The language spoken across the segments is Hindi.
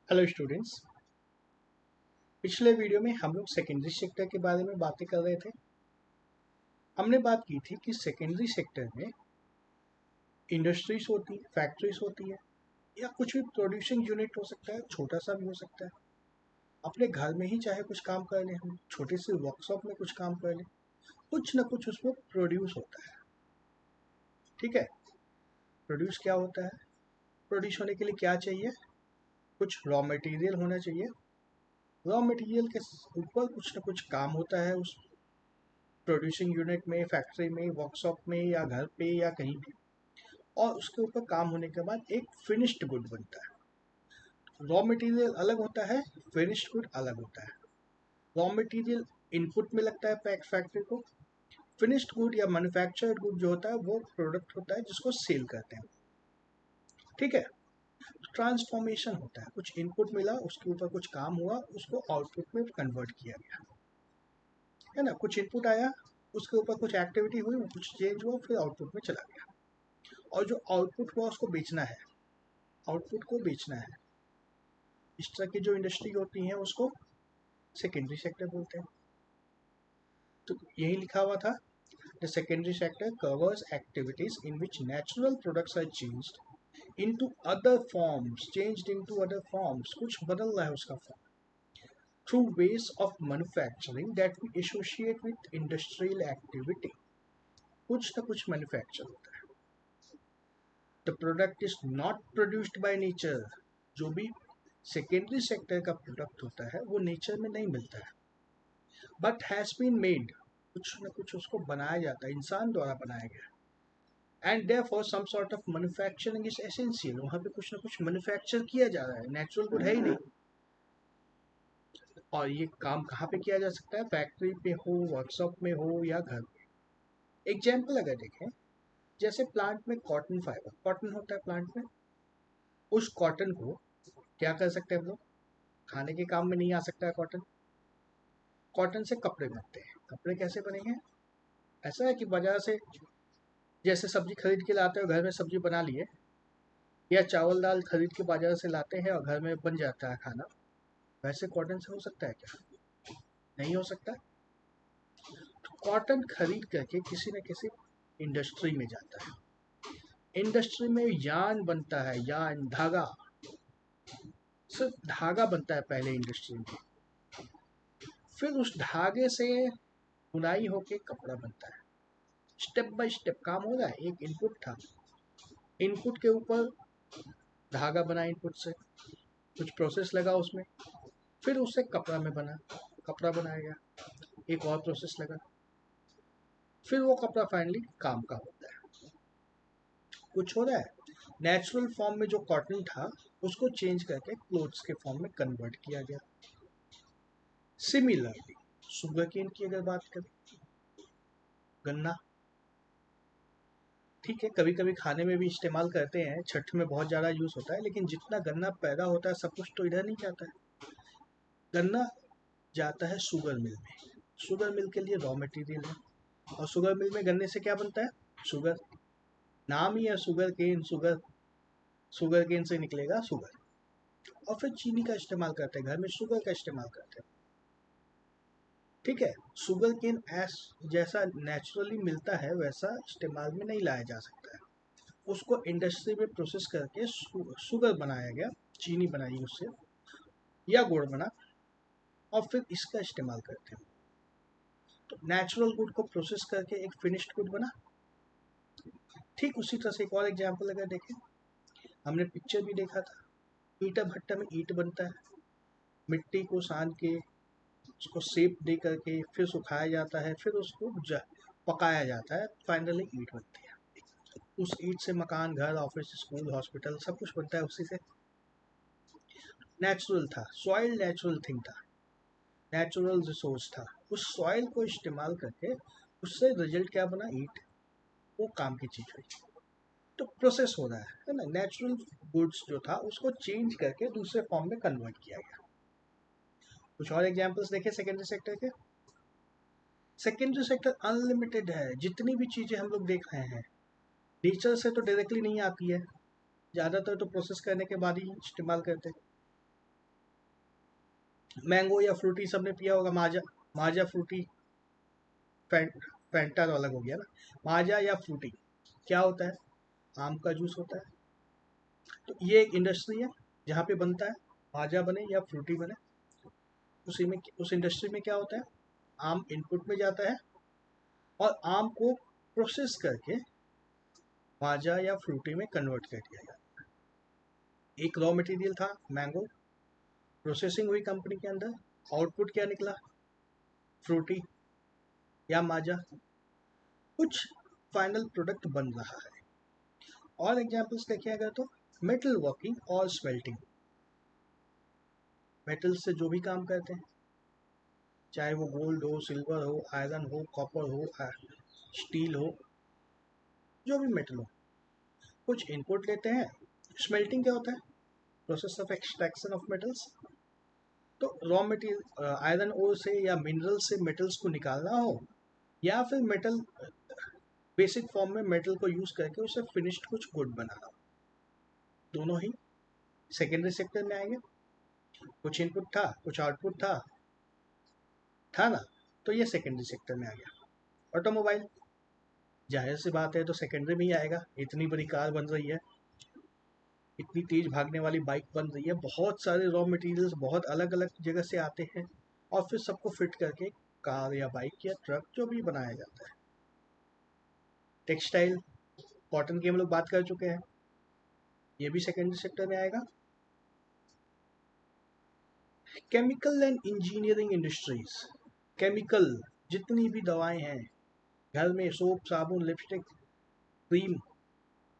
Hello students. पिछले वीडियो में हम लोग सेकेंडरी सेक्टर के बारे में बातें कर रहे थे। हमने बात की थी कि सेकेंडरी सेक्टर में इंडस्ट्रीज होती है, फैक्ट्रीज होती है, या कुछ भी प्रोड्यूसिंग यूनिट हो सकता है, छोटा सा भी हो सकता है। अपने घर में ही चाहे कुछ काम कर लें, हम छोटे से वर्कशॉप में कुछ काम कर लें, कुछ ना कुछ उसमें प्रोड्यूस होता है। ठीक है, प्रोड्यूस क्या होता है? प्रोड्यूस होने के लिए क्या चाहिए? कुछ रॉ मटेरियल होना चाहिए। रॉ मटेरियल के ऊपर कुछ ना कुछ काम होता है उस प्रोड्यूसिंग यूनिट में, फैक्ट्री में, वर्कशॉप में, या घर पे, या कहीं भी। और उसके ऊपर काम होने के बाद एक फिनिश्ड गुड बनता है। रॉ मटेरियल अलग होता है, फिनिश्ड गुड अलग होता है। रॉ मटेरियल इनपुट में लगता है फैक्ट्री को। फिनिश्ड गुड या मैन्युफैक्चर्ड गुड जो होता है वो प्रोडक्ट होता है जिसको सेल करते हैं। ठीक है, ट्रांसफॉर्मेशन होता है, कुछ इनपुट मिला, उसके ऊपर कुछ काम हुआ, उसको आउटपुट में कन्वर्ट किया गया, है ना। कुछ इनपुट आया, उसके ऊपर कुछ एक्टिविटी हुई, कुछ चेंज हुआ, फिर आउटपुट में चला गया। और जो आउटपुट हुआ उसको बेचना है, आउटपुट को बेचना है। इस तरह की जो इंडस्ट्री होती है उसको सेकेंडरी सेक्टर बोलते हैं। तो यही लिखा हुआ था, the secondary sector covers activities in which natural products are changed into other forms, changed into other forms, कुछ बदल रहा है उसका form, through ways of manufacturing that we associate with industrial activity. कुछ ना कुछ मैन्युफैक्चर होता है। The product is not produced by nature. जो भी सेकेंडरी सेक्टर का प्रोडक्ट होता है वो नेचर में नहीं मिलता है, बट हैज बीन मेड, कुछ न कुछ उसको बनाया जाता है, इंसान द्वारा बनाया गया। And therefore some sort of manufacturing is essential. वहाँ पे कुछ ना कुछ मैन्युफैक्चर किया जा रहा है, नेचुरल गुड है ही नहीं। और ये काम कहाँ पे किया जा सकता है? फैक्ट्री पे हो, वर्कशॉप में हो, या घर पे। एग्जाम्पल अगर देखें, जैसे प्लांट में कॉटन फाइबर, कॉटन होता है प्लांट में, उस कॉटन को क्या कर सकते हैं हम लोग? खाने के काम में नहीं आ सकता है कॉटन। कॉटन से कपड़े बनते हैं। कपड़े कैसे बनेंगे? ऐसा है कि बाजार से जैसे सब्जी खरीद के लाते हो, घर में सब्जी बना लिए, या चावल दाल खरीद के बाजार से लाते हैं और घर में बन जाता है खाना, वैसे कॉटन से हो सकता है क्या? नहीं हो सकता। तो कॉटन खरीद करके किसी न किसी इंडस्ट्री में जाता है। इंडस्ट्री में यार्न बनता है, यार्न, धागा। सिर्फ धागा बनता है पहले इंडस्ट्री में, फिर उस धागे से बुनाई होके कपड़ा बनता है। स्टेप बाय स्टेप काम हो रहा है। एक इनपुट था, इनपुट के ऊपर धागा बना, इनपुट से कुछ प्रोसेस लगा उसमें, फिर उससे कपड़ा में बना, कपड़ा बनाया गया, एक और प्रोसेस लगा, फिर वो कपड़ा फाइनली काम का होता है। कुछ हो रहा है। नेचुरल फॉर्म में जो कॉटन था उसको चेंज करके क्लोथ्स के फॉर्म में कन्वर्ट किया गया। सिमिलरली शुगर केन की अगर बात करें, गन्ना, ठीक है, कभी कभी खाने में भी इस्तेमाल करते हैं, छठ में बहुत ज़्यादा यूज़ होता है, लेकिन जितना गन्ना पैदा होता है सब कुछ तो इधर नहीं जाता है। गन्ना जाता है शुगर मिल में। शुगर मिल के लिए रॉ मटेरियल है, और शुगर मिल में गन्ने से क्या बनता है? शुगर। नाम ही है sugar cane, sugar, sugar cane से निकलेगा शुगर। और फिर चीनी का इस्तेमाल करते हैं, घर में शुगर का इस्तेमाल करते हैं। ठीक है, शुगर केन एस जैसा नेचुरली मिलता है वैसा इस्तेमाल में नहीं लाया जा सकता है। उसको इंडस्ट्री में प्रोसेस करके शुगर बनाया गया, चीनी बनाई उससे, या गुड़ बना, और फिर इसका इस्तेमाल करते हैं। तो नेचुरल गुड को प्रोसेस करके एक फिनिश्ड गुड बना। ठीक उसी तरह से एक और एग्जांपल अगर देखें, हमने पिक्चर भी देखा था, ईटा भट्टा में ईंट बनता है। मिट्टी को सान के उसको शेप दे करके फिर सुखाया जाता है, फिर उसको पकाया जाता है, फाइनली ईंट बनती है। उस ईंट से मकान, घर, ऑफिस, स्कूल, हॉस्पिटल सब कुछ बनता है उसी से। नेचुरल था, सॉइल नेचुरल थिंग था, नेचुरल रिसोर्स था। उस सॉइल को इस्तेमाल करके उससे रिजल्ट क्या बना? ईंट। वो काम की चीज हुई। तो प्रोसेस हो रहा है ना। नेचुरल गुड्स जो था उसको चेंज करके दूसरे फॉर्म में कन्वर्ट किया गया। कुछ और एग्जांपल्स देखें सेकेंडरी सेक्टर के। सेकेंडरी सेक्टर अनलिमिटेड है। जितनी भी चीजें हम लोग देख रहे हैं नेचर से तो डायरेक्टली नहीं आती है, ज़्यादातर तो प्रोसेस करने के बाद ही इस्तेमाल करते हैं। मैंगो या फ्रूटी सबने पिया होगा, माजा, माजा फ्रूटी, फैंटा तो अलग हो गया ना। माजा या फ्रूटी क्या होता है? आम का जूस होता है। तो ये एक इंडस्ट्री है जहाँ पे बनता है, माजा बने या फ्रूटी बने, उसी में उस इंडस्ट्री में क्या होता है, आम इनपुट में जाता है और आम को प्रोसेस करके माजा या फ्रूटी में कन्वर्ट कर दिया जाता है। एक रॉ मटेरियल था मैंगो, प्रोसेसिंग हुई कंपनी के अंदर, आउटपुट क्या निकला, फ्रूटी या माजा, कुछ फाइनल प्रोडक्ट बन रहा है। और एग्जांपल्स देखें अगर तो मेटल वर्किंग और स्मेल्टिंग, मेटल से जो भी काम करते हैं, चाहे वो गोल्ड हो, सिल्वर हो, आयरन हो, कॉपर हो, स्टील हो, जो भी मेटल हो, कुछ इनपुट लेते हैं। स्मेल्टिंग क्या होता है? Process of extraction of metals. तो रॉ मटेरियल आयरन ओर से या मिनरल से मेटल्स को निकालना हो, या फिर मेटल बेसिक फॉर्म में मेटल को यूज करके उसे फिनिश्ड कुछ गुड बनाना हो, दोनों ही सेकेंडरी सेक्टर में आएंगे। कुछ इनपुट था, कुछ आउटपुट था ना, तो ये सेकेंडरी सेक्टर में आ गया। ऑटोमोबाइल, जाहिर सी बात है तो सेकेंडरी में ही आएगा। इतनी बड़ी कार बन रही है, इतनी तेज भागने वाली बाइक बन रही है, बहुत सारे रॉ मटेरियल्स बहुत अलग अलग जगह से आते हैं और फिर सबको फिट करके कार या बाइक या ट्रक जो भी बनाया जाता है। टेक्सटाइल, कॉटन की हम लोग बात कर चुके हैं, ये भी सेकेंडरी सेक्टर में आएगा। Chemical and engineering industries, chemical, जितनी भी दवाएं हैं घर में, सोप, साबुन, lipstick, cream,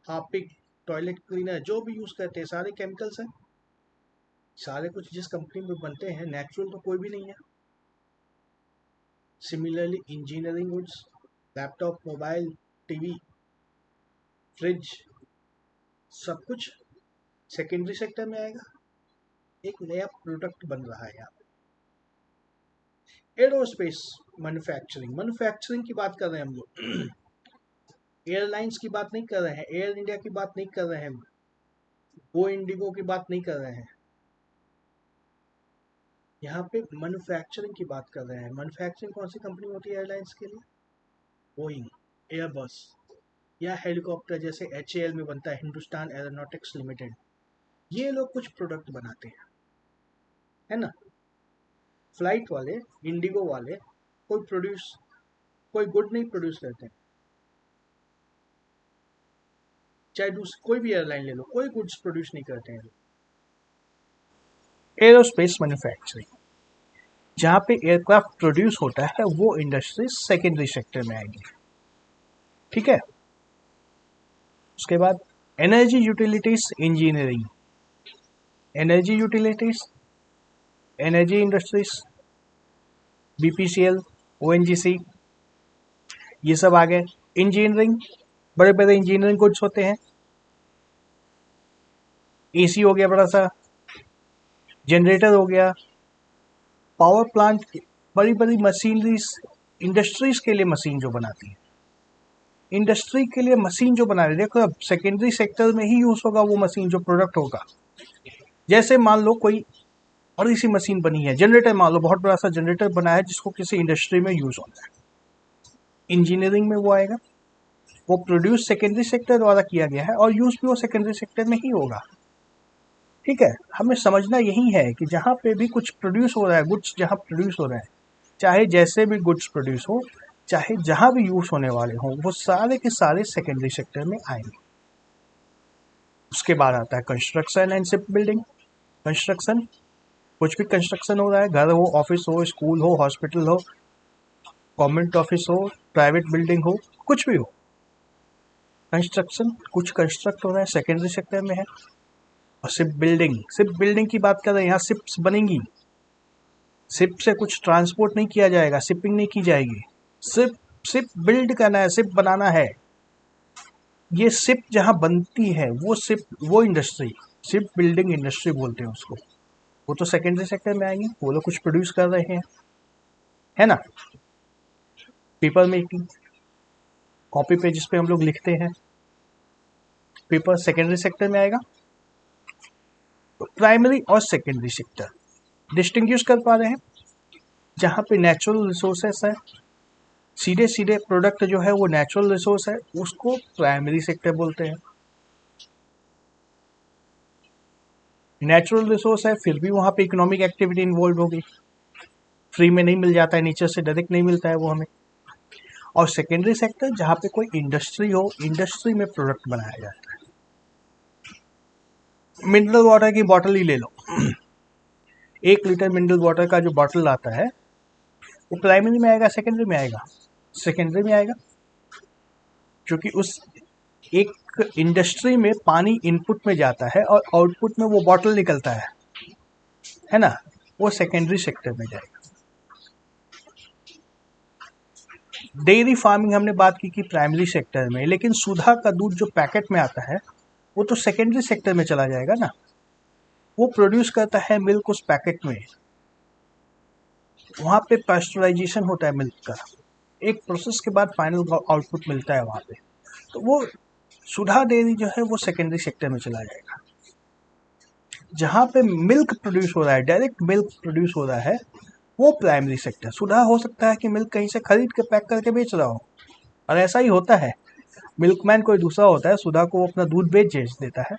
Harpic, toilet cleaner, जो भी यूज करते हैं सारे केमिकल्स हैं। सारे कुछ जिस कंपनी में बनते हैं, नेचुरल तो कोई भी नहीं है। Similarly engineering goods, laptop, mobile, TV, fridge, सब कुछ सेकेंडरी सेक्टर में आएगा। एक नया प्रोडक्ट बन रहा है यहाँ पे। एरोस्पेस मैन्युफैक्चरिंग, मैन्युफैक्चरिंग की बात कर रहे हैं हम लोग, एयरलाइंस की बात नहीं कर रहे हैं, एयर इंडिया की बात नहीं कर रहे हैं, गो इंडिगो की बात नहीं कर रहे हैं, यहाँ पे मैन्युफैक्चरिंग की बात कर रहे हैं। मैन्युफैक्चरिंग कौन सी कंपनी होती है एयरलाइंस के लिए? बोइंग, एयरबस, या हेलीकॉप्टर जैसे HAL में बनता है, हिंदुस्तान एरोनॉटिक्स लिमिटेड, ये लोग कुछ प्रोडक्ट बनाते हैं, है ना। फ्लाइट वाले, इंडिगो वाले कोई गुड नहीं प्रोड्यूस करते हैं, चाहे कोई भी एयरलाइन ले लो, कोई गुड्स प्रोड्यूस नहीं करते हैं। एरोस्पेस मैन्युफैक्चरिंग, जहाँ पे एयरक्राफ्ट प्रोड्यूस होता है, वो इंडस्ट्री सेकेंडरी सेक्टर में आएगी। ठीक है। उसके बाद energy utilities engineering, energy utilities, energy industries, BPCL, ONGC, ये सब आ गए। इंजीनियरिंग, बड़े बड़े इंजीनियरिंग गुड्स होते हैं, AC हो गया बड़ा सा, जनरेटर हो गया, पावर प्लांट, बड़ी बड़ी मशीनरीज, इंडस्ट्रीज के लिए मशीन जो बनाती है, इंडस्ट्री के लिए मशीन जो बना रही है, देखो अब सेकेंडरी सेक्टर में ही यूज होगा वो मशीन, जो प्रोडक्ट होगा। जैसे मान लो कोई बड़ी सी मशीन बनी है, जनरेटर, मान लो बहुत बड़ा सा जनरेटर बना है जिसको किसी इंडस्ट्री में यूज होना है, इंजीनियरिंग में वो आएगा। वो प्रोड्यूस सेकेंडरी सेक्टर द्वारा किया गया है और यूज भी वो सेकेंडरी सेक्टर में ही होगा। ठीक है। हमें समझना यही है कि जहाँ पे भी कुछ प्रोड्यूस हो रहा है, गुड्स जहाँ प्रोड्यूस हो रहे हैं, चाहे जैसे भी गुड्स प्रोड्यूस हो, चाहे जहाँ भी यूज होने वाले हों, वो सारे के सारे सेकेंडरी सेक्टर में आएंगे। उसके बाद आता है construction and ship building. Construction, कुछ भी कंस्ट्रक्शन हो रहा है, घर हो, ऑफिस हो, स्कूल हो, हॉस्पिटल हो, गवर्नमेंट ऑफिस हो, प्राइवेट बिल्डिंग हो, कुछ भी हो, कंस्ट्रक्शन, कुछ कंस्ट्रक्ट हो रहा है, सेकेंडरी सेक्टर में है। और शिप बिल्डिंग, शिप बिल्डिंग की बात कर रहे हैं, यहाँ शिप्स बनेंगी, शिप से कुछ ट्रांसपोर्ट नहीं किया जाएगा, शिपिंग नहीं की जाएगी, शिप शिप बिल्ड करना है, शिप बनाना है। ये शिप जहाँ बनती है, वो शिप, वो इंडस्ट्री, शिप बिल्डिंग इंडस्ट्री बोलते हैं उसको, वो तो सेकेंडरी सेक्टर में आएंगे, वो लोग कुछ प्रोड्यूस कर रहे हैं, है ना। पेपर मेकिंग, कॉपी पे जिस पे हम लोग लिखते हैं, पेपर सेकेंडरी सेक्टर में आएगा। तो प्राइमरी और सेकेंडरी सेक्टर, डिस्टिंग्विश कर पा रहे हैं? जहाँ पे नेचुरल रिसोर्सेस है, सीधे सीधे प्रोडक्ट जो है वो नेचुरल रिसोर्स है, उसको प्राइमरी सेक्टर बोलते हैं। नेचुरल रिसोर्स है फिर भी वहाँ पे इकोनॉमिक एक्टिविटी इन्वॉल्व होगी, फ्री में नहीं मिल जाता है, नेचर से डायरेक्ट नहीं मिलता है वो हमें। और सेकेंडरी सेक्टर जहाँ पे कोई इंडस्ट्री हो, इंडस्ट्री में प्रोडक्ट बनाया जाता है। मिनरल वाटर की बॉटल ही ले लो, 1 लीटर मिनरल वाटर का जो बॉटल आता है वो प्राइमरी में आएगा सेकेंडरी में आएगा? सेकेंडरी में आएगा, क्योंकि उस एक इंडस्ट्री में पानी इनपुट में जाता है और आउटपुट में वो बॉटल निकलता है ना, वो सेकेंडरी सेक्टर में जाएगा। डेयरी फार्मिंग हमने बात की प्राइमरी सेक्टर में, लेकिन सुधा का दूध जो पैकेट में आता है वो तो सेकेंडरी सेक्टर में चला जाएगा ना। वो प्रोड्यूस करता है मिल्क उस पैकेट में, वहाँ पे पास्चराइजेशन होता है मिल्क का, एक प्रोसेस के बाद फाइनल आउटपुट मिलता है वहाँ पे। तो वो सुधा डेयरी जो है वो सेकेंडरी सेक्टर में चला जाएगा। जहाँ पे मिल्क प्रोड्यूस हो रहा है, डायरेक्ट मिल्क प्रोड्यूस हो रहा है, वो प्राइमरी सेक्टर। सुधा हो सकता है कि मिल्क कहीं से खरीद के पैक करके बेच रहा हो, और ऐसा ही होता है, मिल्कमैन कोई दूसरा होता है, सुधा को अपना दूध बेच देता है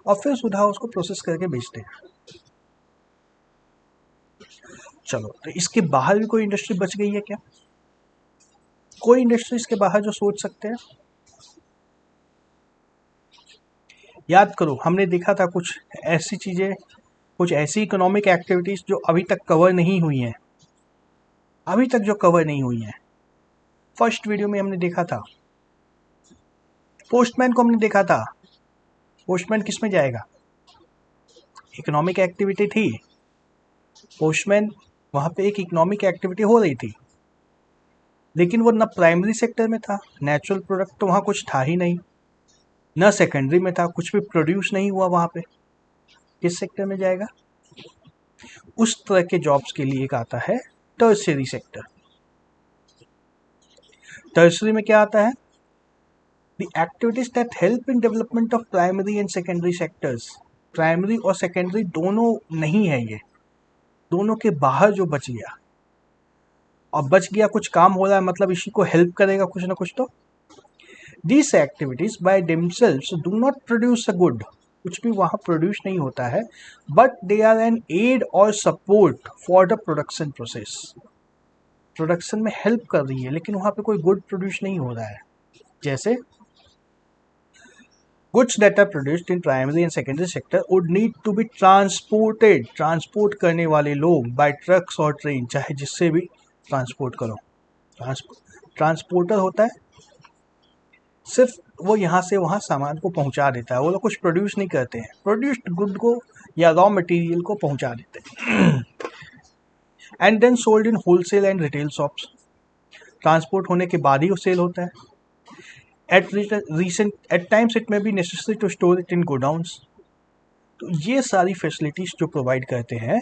और फिर सुधा उसको प्रोसेस करके बेचते हैं। चलो, तो इसके बाहर भी कोई इंडस्ट्री बच गई है क्या? कोई इंडस्ट्री इसके बाहर जो सोच सकते हैं? याद करो, हमने देखा था कुछ ऐसी चीजें, कुछ ऐसी इकोनॉमिक एक्टिविटीज जो अभी तक कवर नहीं हुई हैं, अभी तक जो कवर नहीं हुई हैं। फर्स्ट वीडियो में हमने देखा था पोस्टमैन को, हमने देखा था पोस्टमैन किस में जाएगा? इकोनॉमिक एक्टिविटी थी, पोस्टमैन वहाँ पे एक इकोनॉमिक एक्टिविटी हो रही थी, लेकिन वो न प्राइमरी सेक्टर में था, नेचुरल प्रोडक्ट तो वहाँ कुछ था ही नहीं, न सेकेंडरी में था, कुछ भी प्रोड्यूस नहीं हुआ वहाँ पे। किस सेक्टर में जाएगा? उस तरह के जॉब्स के लिए एक आता है टर्शियरी सेक्टर। टर्शियरी में क्या आता है? The activities that help in development of primary and secondary sectors. Primary और सेकेंडरी दोनों नहीं है, ये दोनों के बाहर जो बच गया, और बच गया कुछ काम हो रहा है, मतलब इसी को हेल्प करेगा कुछ ना कुछ तो। These activities by themselves do not produce a good, कुछ भी वहाँ प्रोड्यूस नहीं होता है, but they are an aid और support for the production process. Production में हेल्प कर रही है, लेकिन वहाँ पे कोई गुड प्रोड्यूस नहीं हो रहा है। जैसे goods that are produced in primary and secondary sector would need to be transported, transport करने वाले लोग बाय ट्रक्स और ट्रेन, चाहे जिससे भी ट्रांसपोर्ट करो। ट्रांसपोर्टर होता है, सिर्फ वो यहाँ से वहाँ सामान को पहुँचा देता है, वो लोग कुछ प्रोड्यूस नहीं करते हैं, प्रोड्यूस्ड गुड को या रॉ मटेरियल को पहुँचा देते हैं। And then sold in wholesale and retail shops, transport होने के बाद ही वो सेल होता है। At times it may be necessary to store it in godowns. तो ये सारी फैसिलिटीज जो प्रोवाइड करते हैं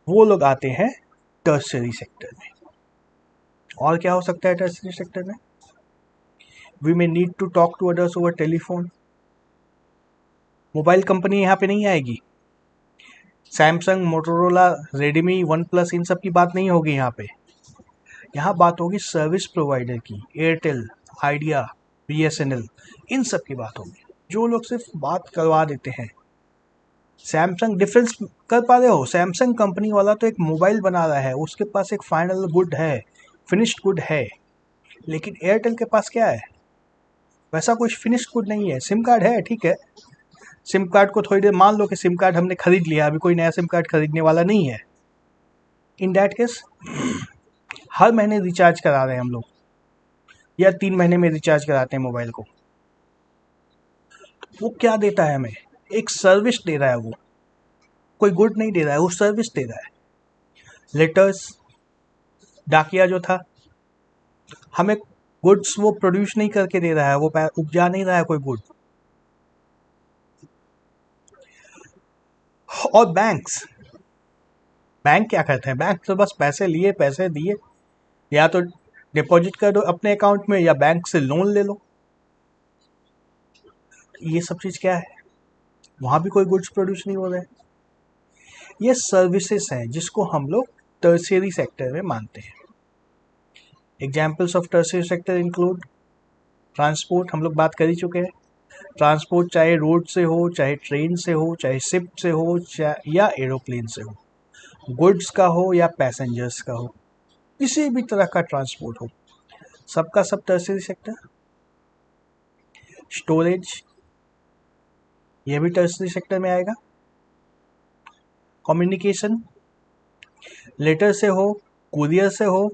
वो लोग आते हैं टर्शियरी सेक्टर में। और क्या हो सकता है टर्शियरी सेक्टर में? We may need to talk to others over telephone. Mobile company यहाँ पे नहीं आएगी, Samsung, Motorola, Redmi, OnePlus, इन सब की बात नहीं होगी यहाँ पे। यहाँ बात होगी सर्विस प्रोवाइडर की, एयरटेल, आइडिया, BSNL, इन सब की बात होगी, जो लोग सिर्फ बात करवा देते हैं। सैमसंग, डिफरेंस कर पा रहे हो? सैमसंग कंपनी वाला तो एक मोबाइल बना रहा है, उसके पास एक फाइनल गुड है, फिनिश्ड गुड है, लेकिन एयरटेल के पास क्या है? वैसा कुछ फिनिश गुड नहीं है। सिम कार्ड है, ठीक है, सिम कार्ड को थोड़ी देर, मान लो कि सिम कार्ड हमने खरीद लिया, अभी कोई नया सिम कार्ड खरीदने वाला नहीं है, इन दैट केस हर महीने रिचार्ज करा रहे हैं हम लोग, या 3 महीने में रिचार्ज कराते हैं मोबाइल को। वो क्या देता है हमें? एक सर्विस दे रहा है, वो कोई गुड नहीं दे रहा है, वो सर्विस दे रहा है। लेटर्स, डाकिया जो था, हमें गुड्स वो प्रोड्यूस नहीं करके दे रहा है, वो उपजा नहीं रहा है कोई गुड। और बैंक्स, बैंक क्या करते हैं? बैंक तो बस पैसे लिए, पैसे दिए, या तो डिपॉजिट कर दो अपने अकाउंट में या बैंक से लोन ले लो। ये सब चीज़ क्या है? वहाँ भी कोई गुड्स प्रोड्यूस नहीं हो रहे। ये सर्विसेज हैं जिसको हम लोग टर्शियरी सेक्टर में मानते हैं। Examples of tertiary sector include transport, हम लोग बात कर ही चुके हैं। ट्रांसपोर्ट चाहे रोड से हो, चाहे ट्रेन से हो, चाहे शिप से हो, या एरोप्लेन से हो, गुड्स का हो या पैसेंजर्स का हो, किसी भी तरह का ट्रांसपोर्ट हो, सबका सब टर्शियरी सेक्टर। स्टोरेज, ये भी टर्शियरी सेक्टर में आएगा। कम्युनिकेशन, लेटर से हो, कुरियर से हो,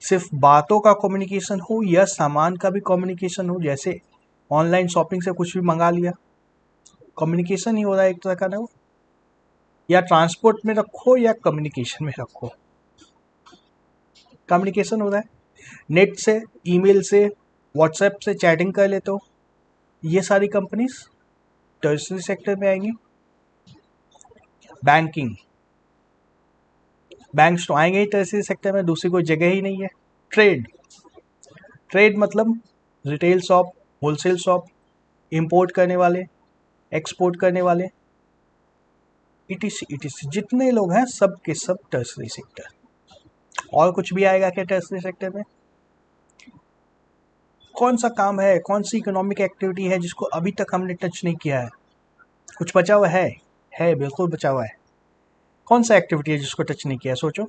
सिर्फ बातों का कम्युनिकेशन हो या सामान का भी कम्युनिकेशन हो, जैसे ऑनलाइन शॉपिंग से कुछ भी मंगा लिया, कम्युनिकेशन ही हो रहा है एक तरह का ना वो। या ट्रांसपोर्ट में रखो या कम्युनिकेशन में रखो, कम्युनिकेशन हो रहा है। नेट से, ईमेल से, व्हाट्सएप से चैटिंग कर लेते हो, ये सारी कंपनीज टर्शियरी सेक्टर में आएंगी। बैंकिंग, बैंक्स तो आएंगे ही टर्शियरी सेक्टर में, दूसरी कोई जगह ही नहीं है। ट्रेड, ट्रेड मतलब retail shop, wholesale shop, import करने वाले, एक्सपोर्ट करने वाले, इटीसी जितने लोग हैं सब के सब टर्शियरी सेक्टर। और कुछ भी आएगा क्या टर्शियरी सेक्टर में? कौन सा काम है, कौन सी इकोनॉमिक एक्टिविटी है जिसको अभी तक हमने टच नहीं किया है? कुछ बचा हुआ है बिल्कुल बचा हुआ है। कौन सा एक्टिविटी है जिसको टच नहीं किया, सोचो।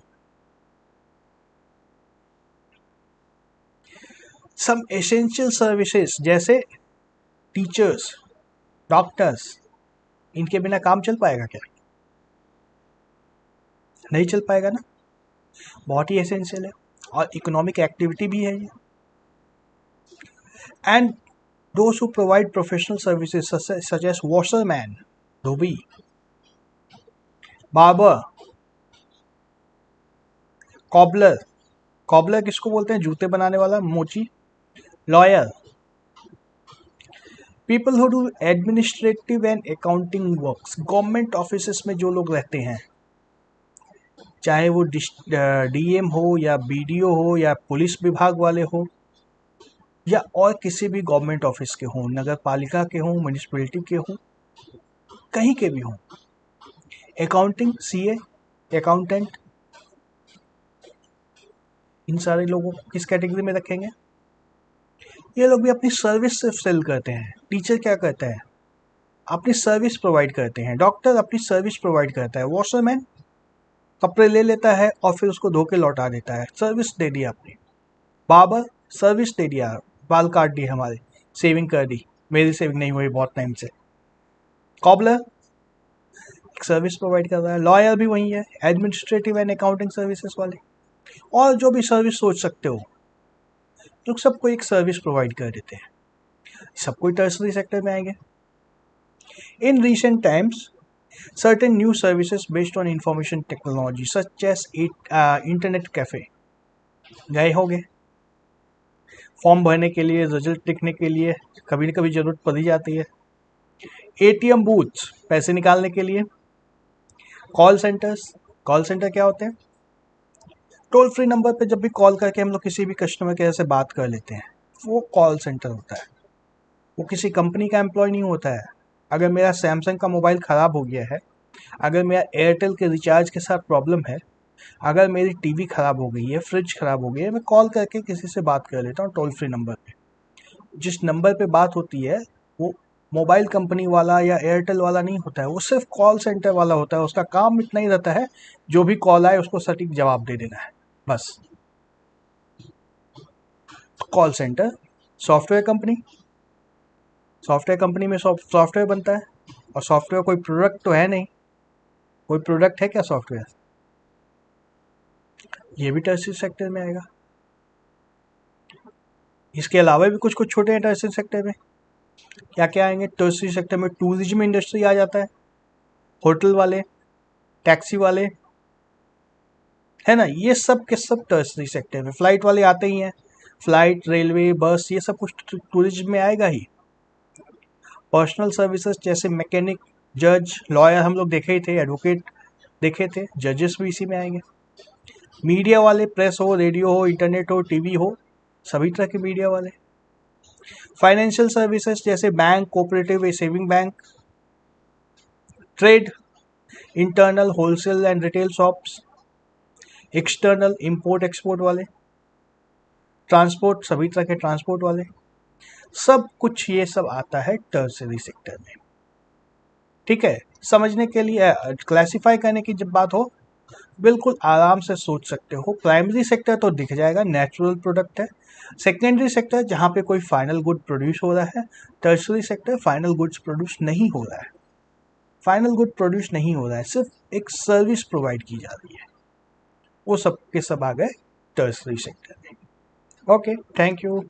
सम एसेंशियल सर्विसेज जैसे टीचर्स, डॉक्टर्स, इनके बिना काम चल पाएगा क्या? नहीं चल पाएगा ना, बहुत ही एसेंशियल है और इकोनॉमिक एक्टिविटी भी है ये। And those who provide professional services such as washerman, dhobi, barber, cobbler, cobbler किसको बोलते हैं? जूते बनाने वाला, मोची। Lawyer, people who do administrative and accounting works, government offices में जो लोग रहते हैं, चाहे वो डीएम हो या बीडीओ हो या पुलिस विभाग वाले हो या और किसी भी गवर्नमेंट ऑफिस के हों, नगर पालिका के हों, म्यूनिसिपैलिटी के हों, कहीं के भी हों। अकाउंटिंग, सीए, अकाउंटेंट, इन सारे लोगों को किस कैटेगरी में रखेंगे? ये लोग भी अपनी सर्विस सिर्फ सेल करते हैं। टीचर क्या करता है? अपनी सर्विस प्रोवाइड करते हैं। डॉक्टर अपनी सर्विस प्रोवाइड करता है। वॉशरमैन कपड़े ले लेता है और फिर उसको धो के लौटा देता है, सर्विस दे दिया आपने। बार्बर, सर्विस दे दिया, बाल काट दिए हमारे, सेविंग कर दी, मेरी सेविंग नहीं हुई बहुत टाइम से। कॉबलर सर्विस प्रोवाइड कर रहा है। लॉयर भी वही है, एडमिनिस्ट्रेटिव एंड अकाउंटिंग सर्विसेज वाले, और जो भी सर्विस सोच सकते हो, जो सबको एक सर्विस प्रोवाइड कर देते हैं, सबको टर्शियरी सेक्टर में आएंगे। In recent times certain new services based on information technology such as internet cafe गए होंगे, फॉर्म भरने के लिए, रिजल्ट लिखने के लिए कभी न कभी जरूरत पड़ी जाती है। एटीएम बूथ, पैसे निकालने के लिए। कॉल सेंटर्स, कॉल सेंटर क्या होते हैं? टोल फ्री नंबर पे जब भी कॉल करके हम लोग किसी भी कस्टमर केयर से बात कर लेते हैं, वो कॉल सेंटर होता है। वो किसी कंपनी का एम्प्लॉय नहीं होता है। अगर मेरा सैमसंग का मोबाइल ख़राब हो गया है, अगर मेरा एयरटेल के रिचार्ज के साथ प्रॉब्लम है, अगर मेरी टीवी ख़राब हो गई है, फ्रिज ख़राब हो गई है, मैं कॉल करके किसी से बात कर लेता हूँ टोल फ्री नंबर पे। जिस नंबर पे बात होती है वो मोबाइल कंपनी वाला या एयरटेल वाला नहीं होता है, वो सिर्फ कॉल सेंटर वाला होता है। उसका काम इतना ही रहता है, जो भी कॉल आए उसको सटीक जवाब दे देना है, बस। Call centre. Software company, software company में सॉफ्टवेयर बनता है, और सॉफ्टवेयर कोई प्रोडक्ट तो है नहीं। कोई प्रोडक्ट है क्या सॉफ्टवेयर? ये भी टर्शियरी सेक्टर में आएगा। इसके अलावा भी कुछ कुछ छोटे हैं टर्शियरी सेक्टर में। क्या क्या आएंगे टर्शियरी सेक्टर में? टूरिज्म इंडस्ट्री आ जाता है, होटल वाले, टैक्सी वाले, है ना, ये सब के सब टर्शियरी सेक्टर में। फ्लाइट वाले आते ही हैं, फ्लाइट, रेलवे, बस, ये सब कुछ टूरिज्म में आएगा ही। पर्सनल सर्विसेज जैसे मैकेनिक, जज, लॉयर हम लोग देखे ही थे, एडवोकेट देखे थे, जजेस भी इसी में आएंगे। मीडिया वाले, प्रेस हो, रेडियो हो, इंटरनेट हो, टीवी हो, सभी तरह के मीडिया वाले। फाइनेंशियल सर्विसेज जैसे bank, cooperative, saving bank. Trade, internal wholesale and retail shops, external import export वाले, ट्रांसपोर्ट सभी तरह के ट्रांसपोर्ट वाले, सब कुछ ये सब आता है टर्शरी सेक्टर में। ठीक है, समझने के लिए क्लासिफाई करने की जब बात हो बिल्कुल आराम से सोच सकते हो। प्राइमरी सेक्टर तो दिख जाएगा, नेचुरल प्रोडक्ट है। सेकेंडरी सेक्टर जहाँ पे कोई फाइनल गुड प्रोड्यूस हो रहा है। Tertiary sector final goods produce नहीं हो रहा है, फाइनल गुड प्रोड्यूस नहीं हो रहा है, सिर्फ एक सर्विस प्रोवाइड की जा रही है, वो सब के सब आ गए टर्शरी सेक्टर में। Okay, thank you.